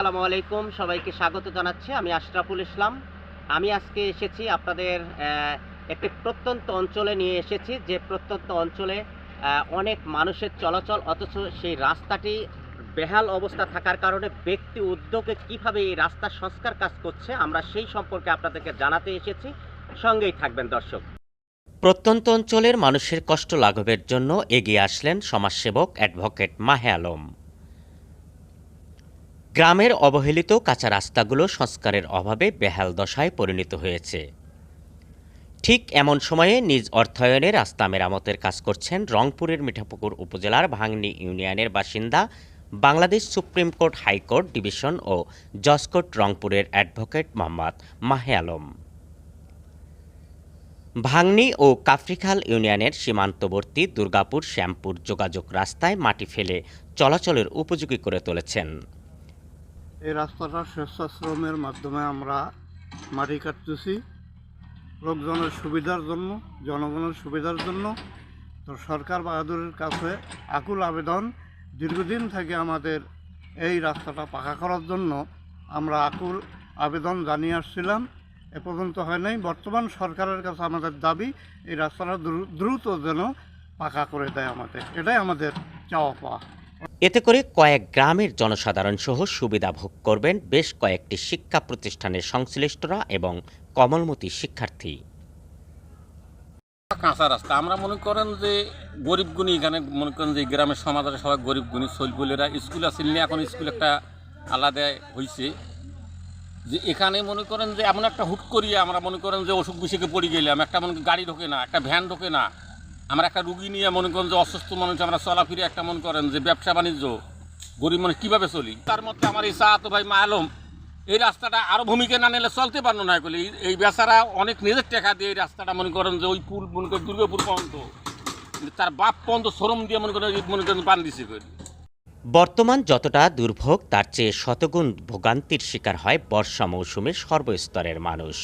আসসালামু আলাইকুম, সবাইকে স্বাগত জানাচ্ছি। আমি আশরাফুল ইসলাম। আমি আজকে এসেছি আপনাদের একটি প্রত্যন্ত অঞ্চলে নিয়ে এসেছি, যে প্রত্যন্ত অঞ্চলে অনেক মানুষের চলাচল, অথচ সেই রাস্তাটি বেহাল অবস্থা থাকার কারণে ব্যক্তি উদ্যোগে কিভাবে এই রাস্তার সংস্কার কাজ করছে আমরা সেই সম্পর্কে আপনাদেরকে জানাতে এসেছি। সঙ্গেই থাকবেন দর্শক। প্রত্যন্ত অঞ্চলের মানুষের কষ্ট লাঘবের জন্য এগিয়ে আসলেন সমাজসেবক অ্যাডভোকেট মাহে আলম। গ্রামের অবহেলিত কাঁচা রাস্তাগুলো সংস্কারের অভাবে বেহাল দশায় পরিণত হয়েছে। ঠিক এমন সময়ে নিজ অর্থায়নে রাস্তা মেরামতের কাজ করছেন রংপুরের মিঠাপুকুর উপজেলার ভাংনী ইউনিয়নের বাসিন্দা, Bangladesh supreme court high court division ও জজ কোর্ট রংপুরের অ্যাডভোকেট মোহাম্মদ মাহে আলম। ভাংনী ও কাফরিখাল ইউনিয়নের সীমান্তবর্তী দুর্গাপুর শ্যামপুর যোগাযোগ রাস্তায় মাটি ফেলে চলাচলের উপযোগী করে তুলেছেন। এই রাস্তাটা স্বেচ্ছাশ্রমের মাধ্যমে আমরা মাটি কাটতেছি লোকজনের সুবিধার জন্য, জনগণের সুবিধার জন্য। তো সরকার বাহাদুরের কাছে আকুল আবেদন, দীর্ঘদিন থেকে আমাদের এই রাস্তাটা পাকা করার জন্য আমরা আকুল আবেদন জানিয়ে আসছিলাম। এ পর্যন্ত হয় নাই। বর্তমান সরকারের কাছে আমাদের দাবি, এই রাস্তাটা দ্রুত যেন পাকা করে দেয় আমাদের, এটাই আমাদের চাওয়া পাওয়া। এতে করে কয়েক গ্রামের জনসাধারণ সহ সুবিধা ভোগ করবেন বেশ কয়েকটি শিক্ষা প্রতিষ্ঠানের সংশ্লিষ্টরা এবং কমলমতি শিক্ষার্থী। কাঁচা রাস্তা আমরা মনে করেন যে গরিব গুণী, এখানে মনে করেন যে গ্রামের সমাজের সবাই গরিব গুণী শৈলবুলেরা স্কুল আসেন না, এখন স্কুল একটা আলাদা হয়েছে। যে এখানে মনে করেন যে এমন একটা হুট করিয়ে আমরা মনে করেন যে অসুখ বিসুখে পড়ে গেলাম, একটা মনে গাড়ি ঢোকে না, একটা ভ্যান ঢোকে না, আমরা একটা রুগী নিয়ে মনে করেন যে অসুস্থ মানুষ আমরা চলাফিরে একটা মনে করেন যে ব্যবসা বাণিজ্য গরিব মানুষ কীভাবে চলি। তার মধ্যে আমার এই তো ভাই মা আলম এই রাস্তাটা আরও ভূমিকা না নিলে চলতে পারলো না। বলে এই বেচারা অনেক নিজের টাকা দিয়ে এই রাস্তাটা মনে করেন যে ওই পুল মনে করেন দুর্গাপুর পর্যন্ত, তার বাপ পর্যন্ত শ্রম দিয়ে মনে করেন পান দিছে করে। বর্তমান যতটা দুর্ভোগ তার চেয়ে শতগুণ ভোগান্তির শিকার হয় বর্ষা মৌসুমে সর্বস্তরের মানুষ।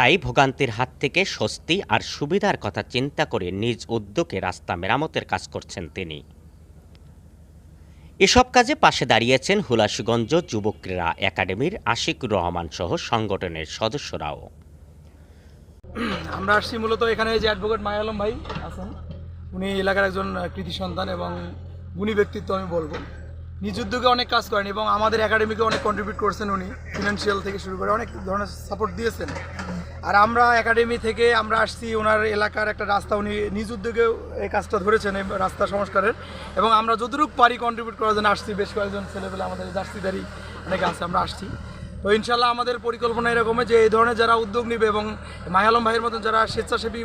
তাই ভোগান্তির হাত থেকে স্বস্তি আর সুবিধার কথা চিন্তা করে নিজ উদ্যোগে রাস্তা মেরামতের কাজ করছেন তিনি। এসব কাজে পাশে দাঁড়িয়েছেন হুলাসীগঞ্জ যুব ক্রীড়া একাডেমির আশিকুর রহমান সহ সংগঠনের সদস্যরাও। আমরা আসছি মূলত এখানে যে অ্যাডভোকেট মাহে আলম ভাই আছেন, উনি এলাকার একজন কৃতি সন্তান এবং গুণী ব্যক্তিত্ব আমি বলবো। নিজ উদ্যোগে অনেক কাজ করেন এবং আমাদের একাডেমিকে অনেক কন্ট্রিবিউট করছেন। উনি ফিনান্সিয়াল থেকে শুরু করে অনেক ধরনের সাপোর্ট দিয়েছেন। আর আমরা একাডেমি থেকে আমরা আসছি, ওনার এলাকার একটা রাস্তা উনি নিজ উদ্যোগে এই কাজটা ধরেছেন, এই রাস্তা সংস্কারের, এবং আমরা যতটুকু পারি কন্ট্রিবিউট করার জন্য আসছি। বেশ কয়েকজন ছেলেপেলে আমাদের জার্সিদারি অনেকে আছে, আমরা আসছি। তো ইনশাল্লাহ আমাদের পরিকল্পনা এরকম যে এই ধরনের যারা উদ্যোগ নেবে এবং মাহে আলম ভাইয়ের মতন যারা স্বেচ্ছাসেবী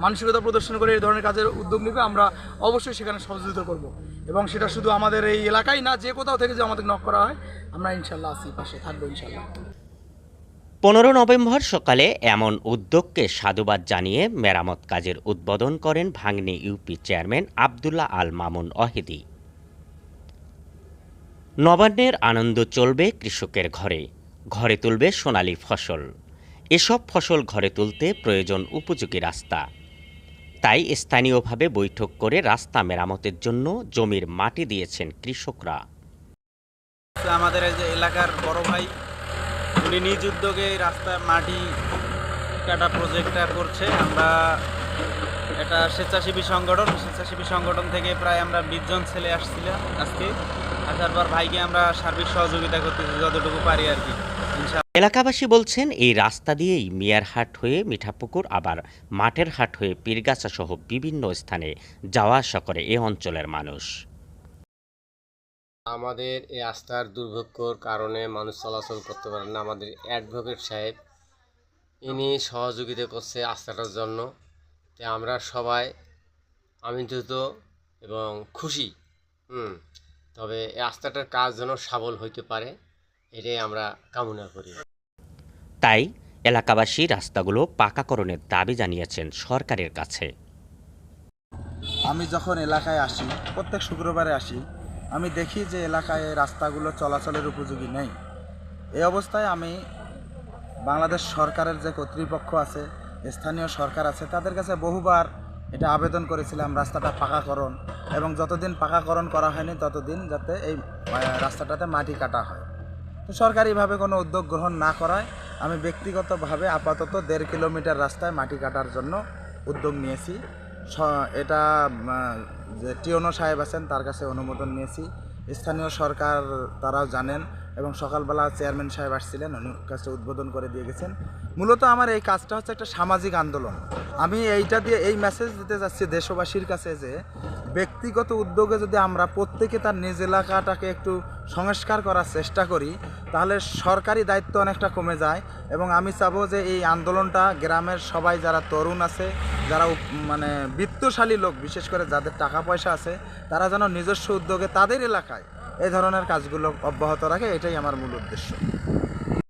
মানসিকতা প্রদর্শন করে এই ধরনের কাজের উদ্যোগ নেবে, আমরা অবশ্যই সেখানে সহযোগিতা করব। এবং সেটা শুধু আমাদের এই এলাকায় না, যে কোথাও থেকে যে আমাদের নক করা হয়, আমরা ইনশাল্লাহ আসি, পাশে থাকবো ইনশাল্লাহ। 15 নভেম্বর সকালে এমন উদ্যোগকে সাধুবাদ জানিয়ে মেরামত কাজের উদ্বোধন করেন ভাংনী ইউপি চেয়ারম্যান আবদুল্লাহ আল মামুন অহিদি। নবান্নের আনন্দ চলবে কৃষকের ঘরে, ঘরে তুলবে সোনালী ফসল। এসব ফসল ঘরে তুলতে প্রয়োজন উপযোগী রাস্তা। তাই স্থানীয়ভাবে বৈঠক করে রাস্তা মেরামতের জন্য জমির মাটি দিয়েছেন কৃষকরা। আমাদের এই যে এলাকার বড় ভাই, উনি নিজ উদ্যোগে রাস্তা মাটি কাটা প্রজেক্টটা করছে। আমরা একটা স্বেচ্ছাসেবী সংগঠন থেকে প্রায় আমরা 20 জন ছেলে আসছিলাম। আজকে আসার পর ভাইকে আমরা সার্বিক সহযোগিতা করতেছি যতটুকু পারি আর কি। এলাকাবাসী বলছেন এই রাস্তা দিয়েই মিয়ারহাট হয়ে মিঠাপুকুর, আবার মাঠের হাট হয়ে পীরগাছা সহ বিভিন্ন স্থানে যাওয়া আসা করে এ অঞ্চলের মানুষ। আমাদের এই রাস্তার দুর্ভোগের কারণে মানুষ চলাচল করতে পারে না। আমাদের অ্যাডভোকেট সাহেব ইনি সহযোগিতা করছে রাস্তাটার জন্য। তাই আমরা সবাই আমন্ত্রিত এবং খুশি। তবে এই রাস্তাটার কাজ যেন সফল হইতে পারে, এটাই আমরা কামনা করি। তাই এলাকাবাসী রাস্তাগুলো পাকাকরণের দাবি জানিয়েছেন সরকারের কাছে। আমি যখন এলাকায় আসি, প্রত্যেক শুক্রবারে আসি, আমি দেখি যে এলাকায় রাস্তাগুলো চলাচলের উপযোগী নেই। এই অবস্থায় আমি বাংলাদেশ সরকারের যে কর্তৃপক্ষ আছে, স্থানীয় সরকার আছে, তাদের কাছে বহুবার এটা আবেদন করেছিলাম রাস্তাটা পাকাকরণ, এবং যতদিন পাকাকরণ করা হয়নি ততদিন যাতে এই রাস্তাটাতে মাটি কাটা হয়। তো সরকারিভাবে কোনো উদ্যোগ গ্রহণ না করায় আমি ব্যক্তিগতভাবে আপাতত 1.5 কিলোমিটার রাস্তায় মাটি কাটার জন্য উদ্যোগ নিয়েছি। এটা যে টিওনো সাহেব আছেন তার কাছে অনুমোদন নিয়েছি, স্থানীয় সরকার তারাও জানেন এবং সকালবেলা চেয়ারম্যান সাহেব আসছিলেন, উনি কাজটা উদ্বোধন করে দিয়ে গেছেন। মূলত আমার এই কাজটা হচ্ছে একটা সামাজিক আন্দোলন। আমি এইটা দিয়ে এই মেসেজ দিতে যাচ্ছি দেশবাসীর কাছে যে ব্যক্তিগত উদ্যোগে যদি আমরা প্রত্যেকে তার নিজ এলাকাটাকে একটু সংস্কার করার চেষ্টা করি তাহলে সরকারি দায়িত্ব অনেকটা কমে যায়। এবং আমি চাবো যে এই আন্দোলনটা গ্রামের সবাই যারা তরুণ আছে, যারা মানে বিত্তশালী লোক, বিশেষ করে যাদের টাকা পয়সা আছে, তারা যেন নিজস্ব উদ্যোগে তাদের এলাকায় এই ধরনের কাজগুলো অব্যাহত রাখে, এটাই আমার মূল উদ্দেশ্য।